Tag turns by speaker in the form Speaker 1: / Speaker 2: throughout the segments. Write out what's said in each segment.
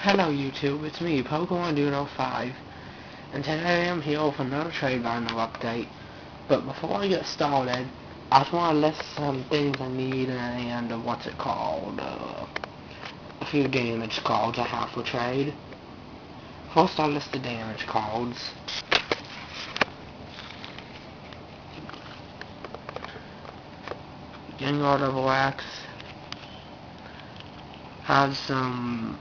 Speaker 1: Hello YouTube, it's me, Pokemon Dude05, and today I'm here with another trade lineup update. But before I get started, I just want to list some things I need and what's it called, a few damage cards I have for trade. First I'll list the damage cards. Gengar Double X has some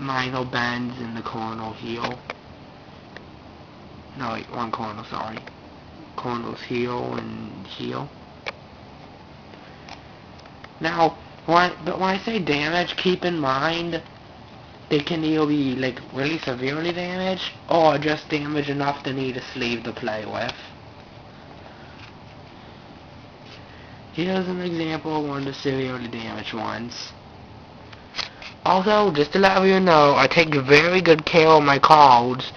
Speaker 1: minor bends in the Cornel heel. No, wait, one Cornel, sorry. Cornel's heel and heel. Now, when I say damage, keep in mind they can either be like really severely damaged or just damage enough to need a sleeve to play with. Here's an example of one of the severely damaged ones. Also, just to let you know, I take very good care of my cards,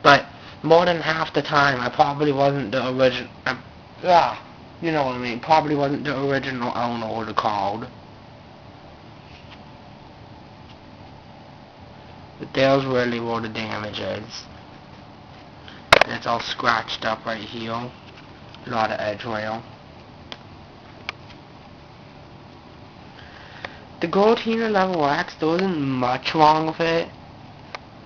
Speaker 1: but more than half the time I probably wasn't the original, you know what I mean, probably wasn't the original owner of the card. But there's really where the damage is. And it's all scratched up right here. A lot of edge rail. The Giratina Level X, there wasn't much wrong with it,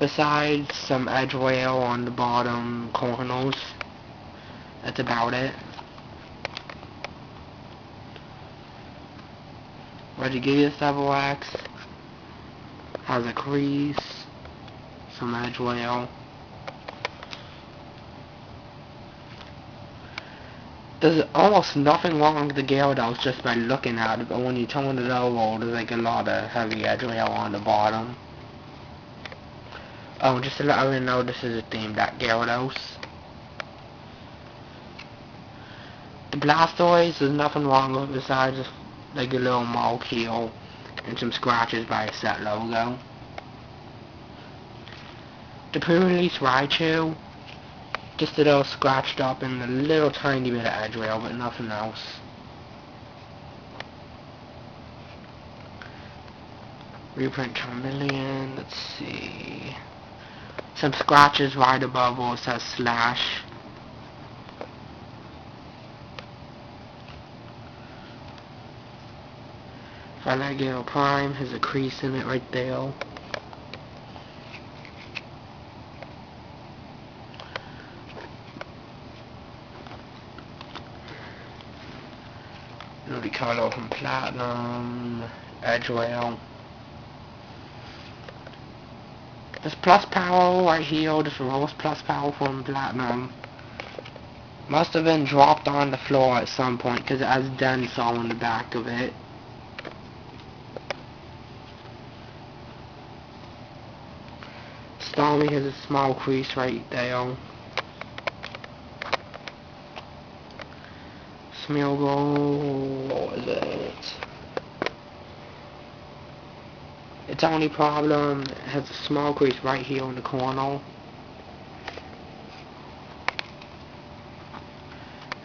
Speaker 1: besides some edge rail on the bottom corners. That's about it. Regigigas Level X has a crease, some edge rail. There's almost nothing wrong with the Gyarados just by looking at it, but when you turn it over, there's like a lot of heavy edge rail on the bottom. Oh, just to let everyone know, this is a themed at Gyarados. The Blastoise, there's nothing wrong with it besides like a little mark heel and some scratches by a set logo. The pre-release Raichu, just a little scratched up and a little tiny bit of edge rail, but nothing else. Reprint Charmeleon, let's see. Some scratches right above where it says slash. Falagale Prime has a crease in it right there. Color from Platinum, edge rail. This plus power right here, this reverse plus power from Platinum, must have been dropped on the floor at some point because it has dents all in the back of it. Starmie has a small crease right there. Smeargle, what is it? Its only problem, it has a small crease right here in the corner.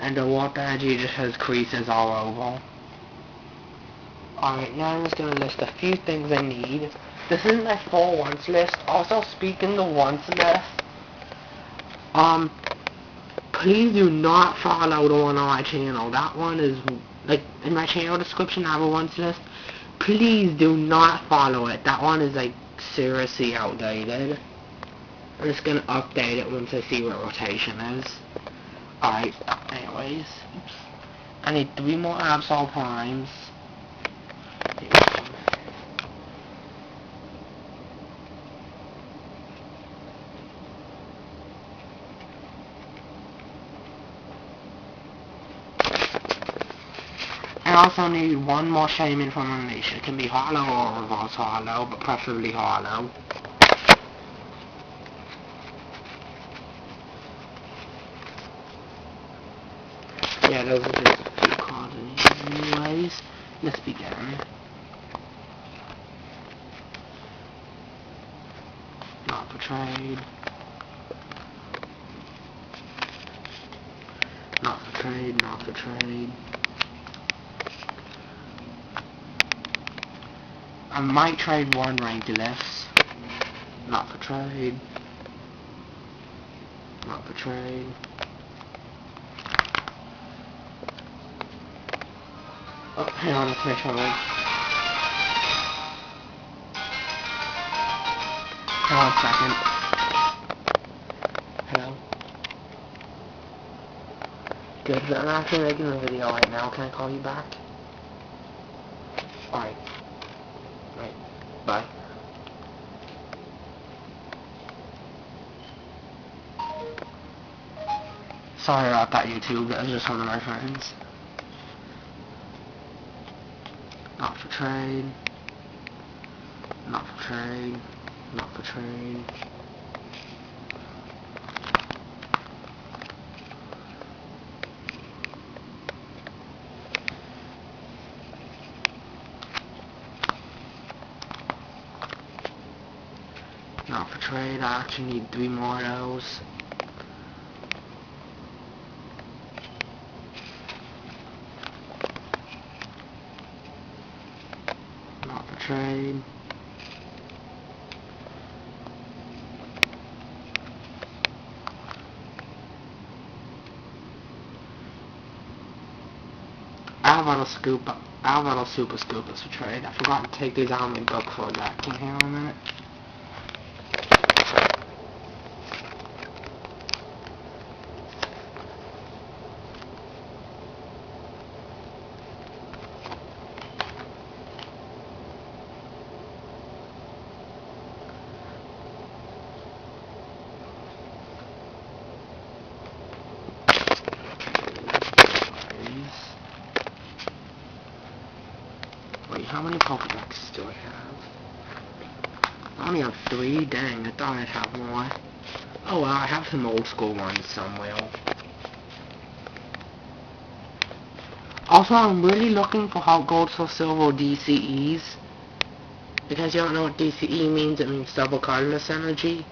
Speaker 1: And the water energy just has creases all over. Alright, now I'm just going to list a few things I need. This isn't my full wants list. Also, speaking of wants list, please do not follow the one on my channel. That one is, like, in my channel description I have a wants list. Please do not follow it. That one is, like, seriously outdated. I'm just gonna update it once I see what rotation is. Alright, anyways. Oops. I need 3 more Absol Primes. I also need 1 more Shaman from Unleash. It can be hollow or reverse hollow, but preferably hollow. Yeah, those are just a few cards anyways. Let's begin. Not for trade. Not for trade, not for trade. I might trade 1 Rankeless. Not for trade. Not for trade. Oh, hang on, let's make sure. Hang on a second. Hello? Good, I'm actually making a video right now. Can I call you back? Alright. Right. Bye. Sorry about that, YouTube. That was just one of my friends. Not for trade. Not for trade. Not for trade. Not for trade. I actually need 3 more of those. Not for trade. Alvaro Super Scoop is for trade. I forgot to take these out of my book for that. Can you hang on a minute? Wait, how many Pokédex do I have? I only have 3? Dang, I thought I'd have more. Oh well, I have some old school ones somewhere. Also, I'm really looking for Hot Gold, Soul Silver DCEs. Because you don't know what DCE means, it means double colorless energy.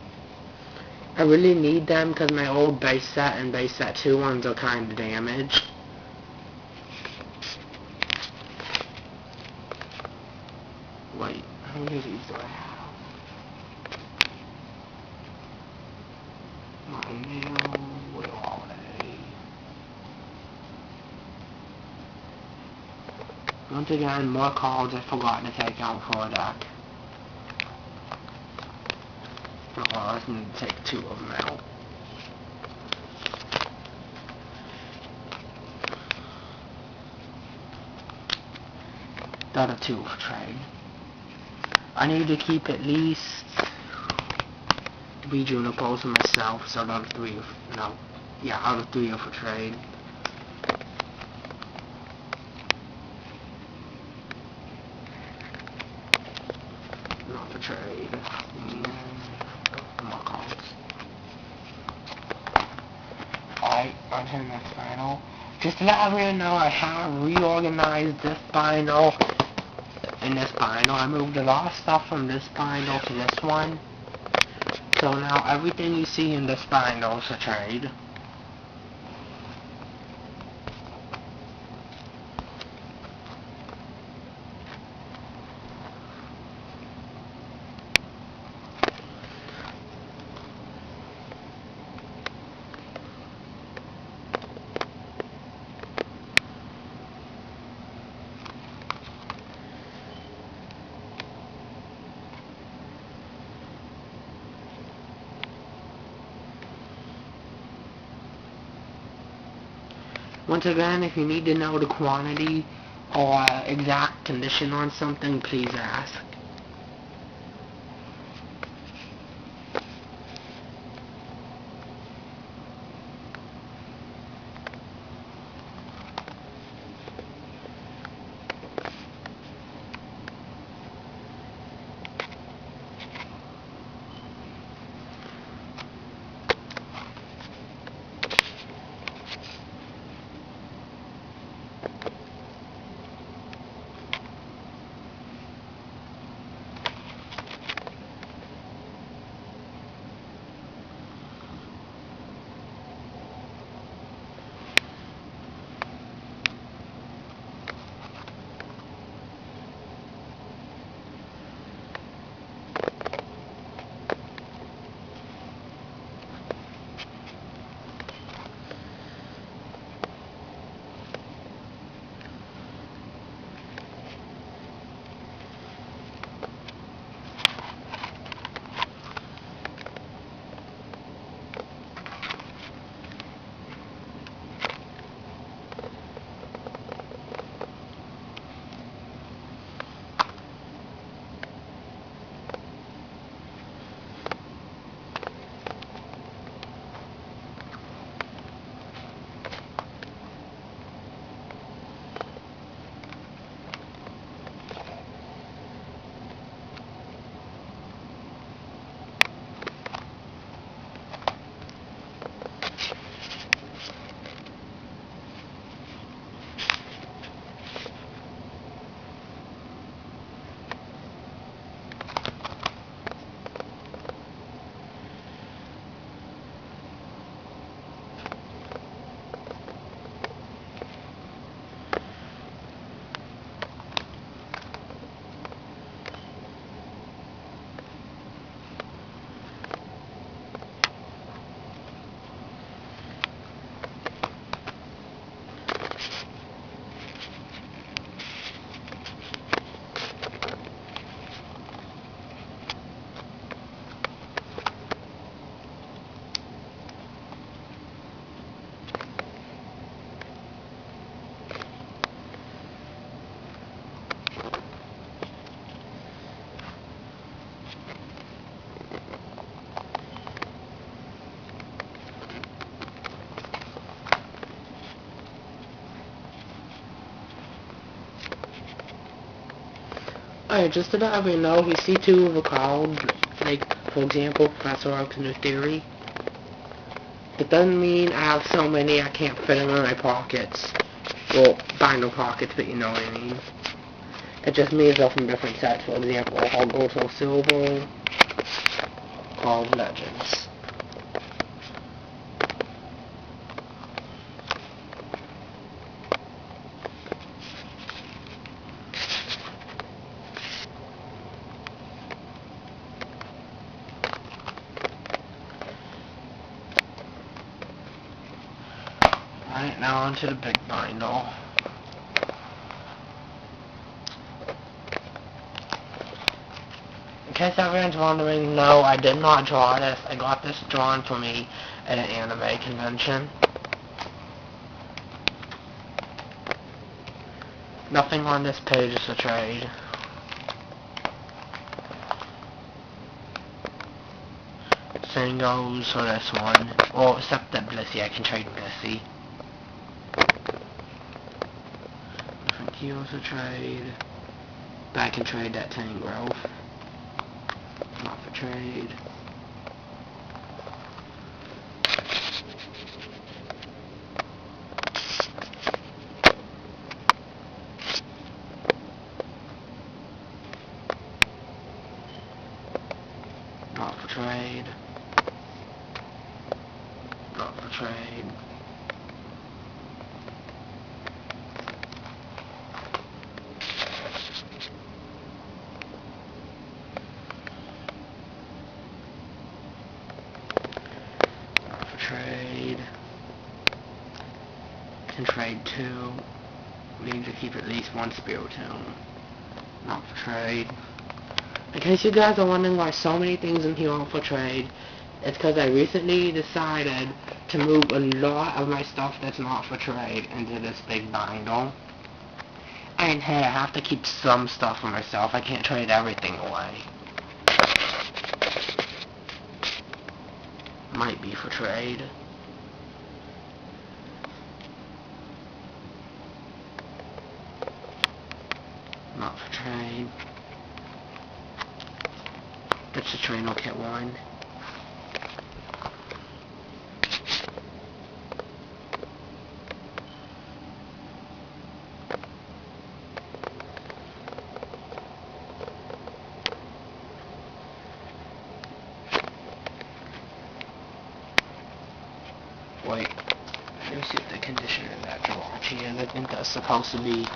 Speaker 1: I really need them because my old base set and base set 2 ones are kind of damaged. Wait, how many of these do I have? My nail, where are they? Once again, more cards I forgot to take out for a deck. Well, I just need to take 2 of them out. The other 2 for trade. I need to keep at least 3 Junipers for myself, so the other 3 other 3 are for trade. Not for trade. More cards. Alright, on to the next final. Just to let everyone know, I have reorganized this binder. In this binder, I moved a lot of stuff from this binder to this one. So now everything you see in this binder is a trade. Once again, if you need to know the quantity or exact condition on something, please ask. Alright, just to let everyone know, we see two of a crowd, like, for example, Professor Oak's new theory. It doesn't mean I have so many I can't fit them in my pockets. Well, binder pockets, but you know what I mean. It just means they're from different sets. For example, Hogwarts or Silver, Call of Legends. Alright, now onto the big bindle. In case everyone's wondering, no, I did not draw this. I got this drawn for me at an anime convention. Nothing on this page is a trade. Same goes for this one. Well, except that Blissey, I can trade Blissey. Different heals a trade. But I can trade that Tangrowth. Not for trade. Not for trade. Not for trade. Not for trade. Can trade 2. We need to keep at least 1 Spiritomb. Not for trade. In case you guys are wondering why so many things in here aren't for trade, it's because I recently decided to move a lot of my stuff that's not for trade into this big bindle. And hey, I have to keep some stuff for myself. I can't trade everything away. Might be for trade. Not for trade. That's the train, I'll get 1. Wait, let me see if the condition of that Jirachi is. I think that's supposed to be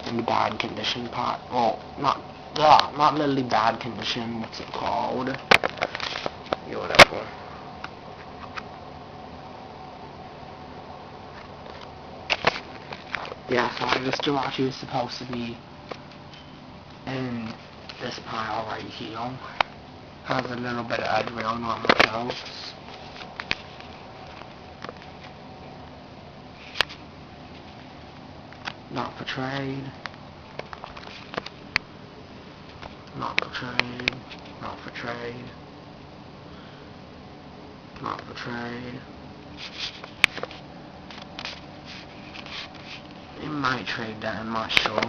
Speaker 1: in the bad condition part. Well, not literally bad condition. What's it called? Yeah, whatever. Yeah, sorry, this Jirachi is supposed to be in this pile right here. Has a little bit of edge rail, not much else. Not for trade. Not for trade. Not for trade. Not for trade. You might trade that, I'm not sure.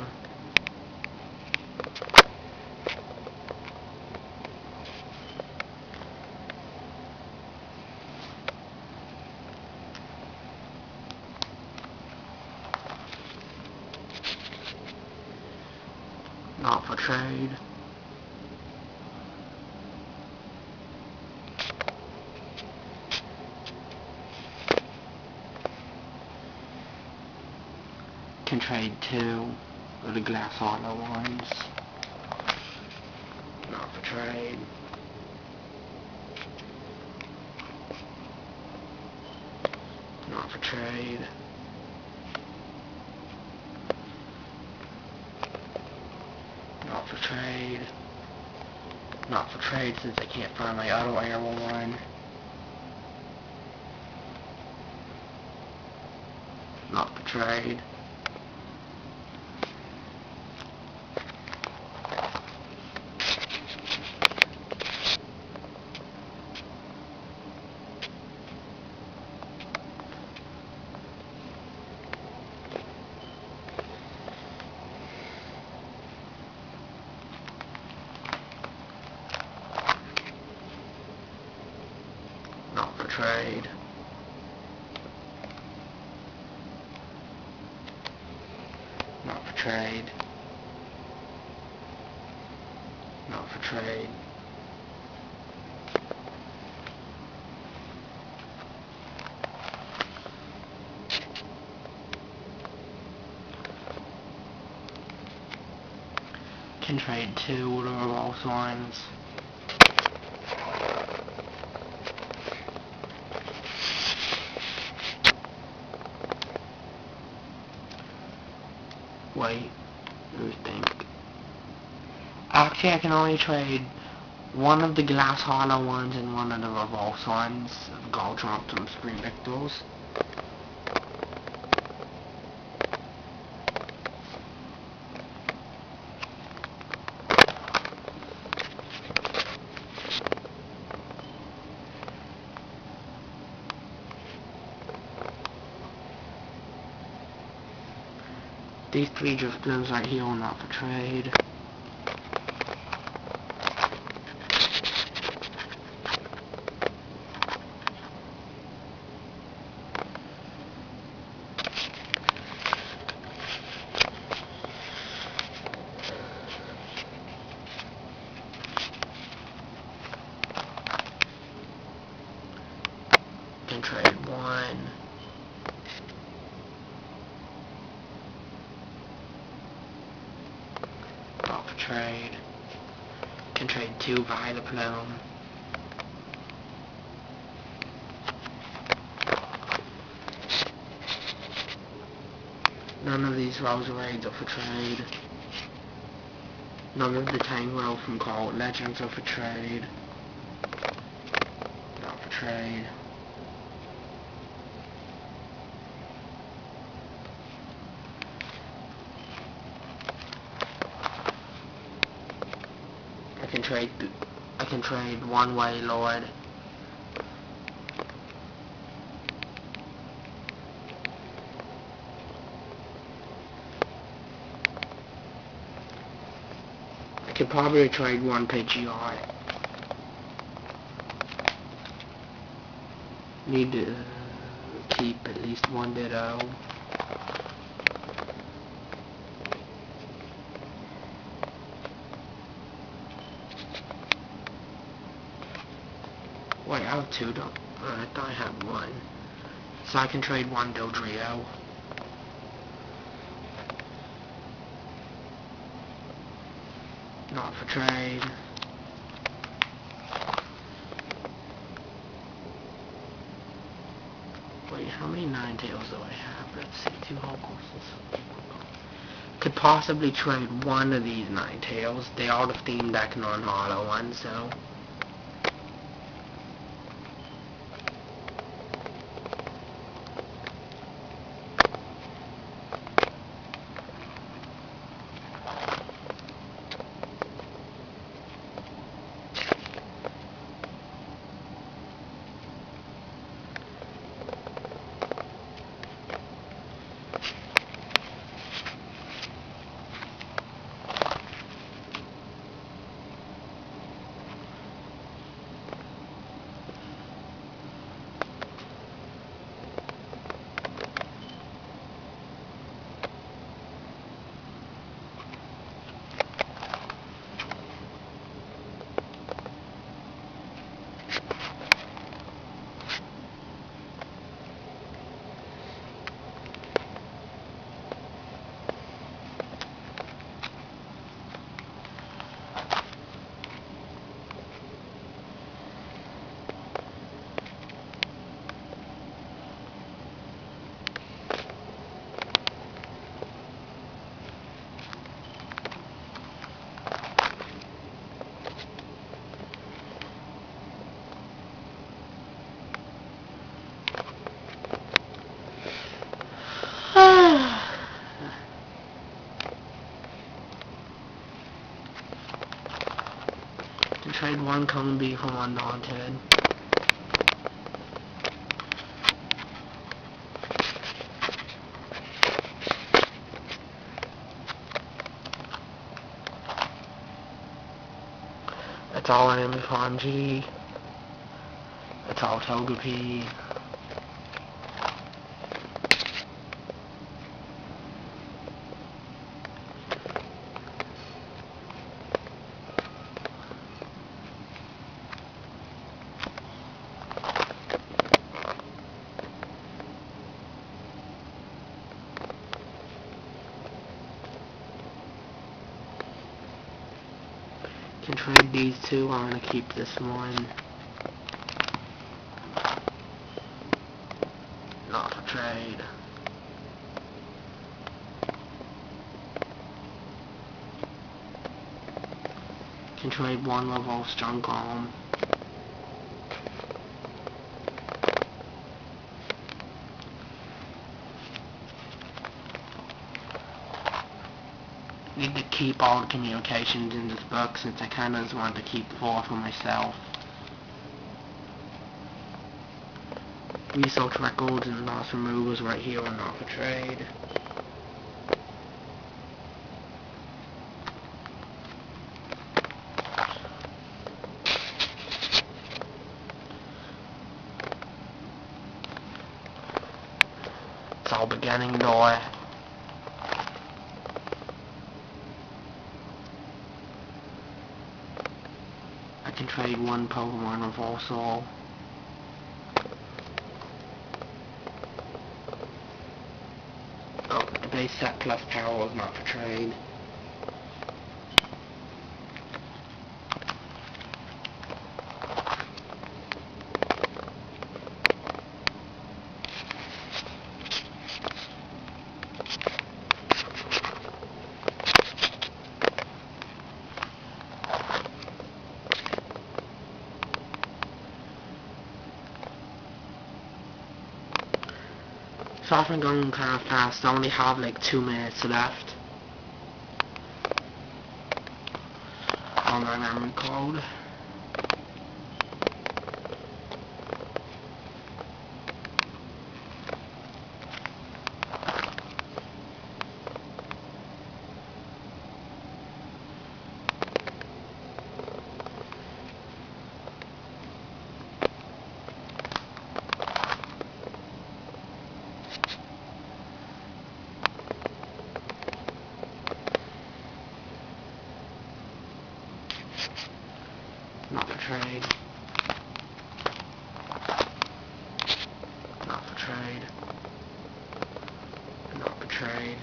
Speaker 1: Not for trade. Can trade 2 of the glass hollow ones. Not for trade. Not for trade. Not for trade. Not for trade since I can't find my auto arrow one. Not for trade. trade. Not for trade. Not for trade. Can trade 2 to revolve signs. Wait, let me think. Actually, I can only trade one of the glass hollow ones and one of the revolve signs of Galtrop from Screen Victors. These 3 Driftlings right here are not for trade. Can trade 1. Not for trade. Can trade 2 Violet Plume. None of these Roserades are for trade. None of the Tangrowth from Cult Legends are for trade. Not for trade. I can trade 1 Wailord. I could probably trade 1 Pidgeot. Need to keep at least 1 Ditto. Wait, I have 2, don't I thought I had 1. So I can trade 1 Dodrio. Not for trade. Wait, how many Ninetales do I have? Let's see, 2 whole courses. Could possibly trade 1 of these Ninetales. They are the Steam Deck non-hollow ones, so... Trade 1 Combee from Undaunted. That's all I am from G. It's autography. Can trade these two. I'm gonna keep this one. Not for trade. Can trade one reverse junk arm. Need to keep all the communications in this book since I kinda just want to keep 4 for myself. Research records and loss removals right here are not for trade. It's all beginning door. I can trade one Pokemon Reversal. Oh, the base set plus power is not for trade. So I'm going kind of fast. I only have like 2 minutes left on my memory card. Not for trade. Not for trade. Not for trade.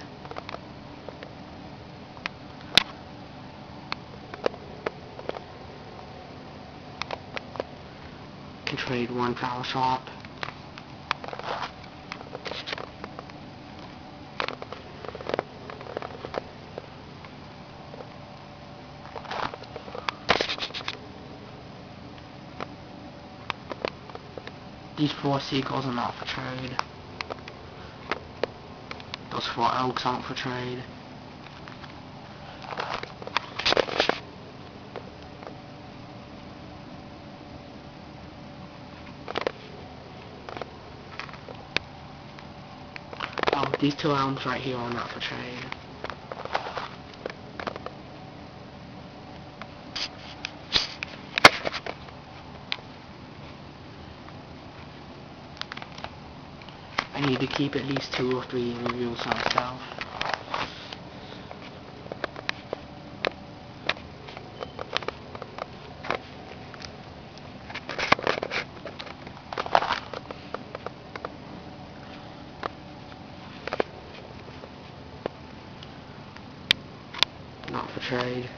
Speaker 1: Can trade one Power Shop. These 4 seagulls are not for trade. Those 4 elks aren't for trade. Oh, these 2 elms right here are not for trade. I need to keep at least 2 or 3 interviews for myself. Not for trade.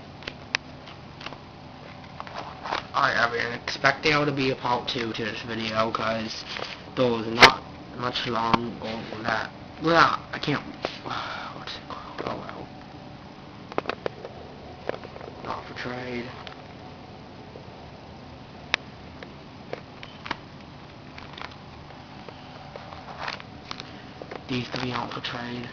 Speaker 1: Alright, I expect there to be a part 2 to this video, because there was not much long over that. Well, I can't. What's it called? Oh well. Not for trade. These 3 aren't for trade.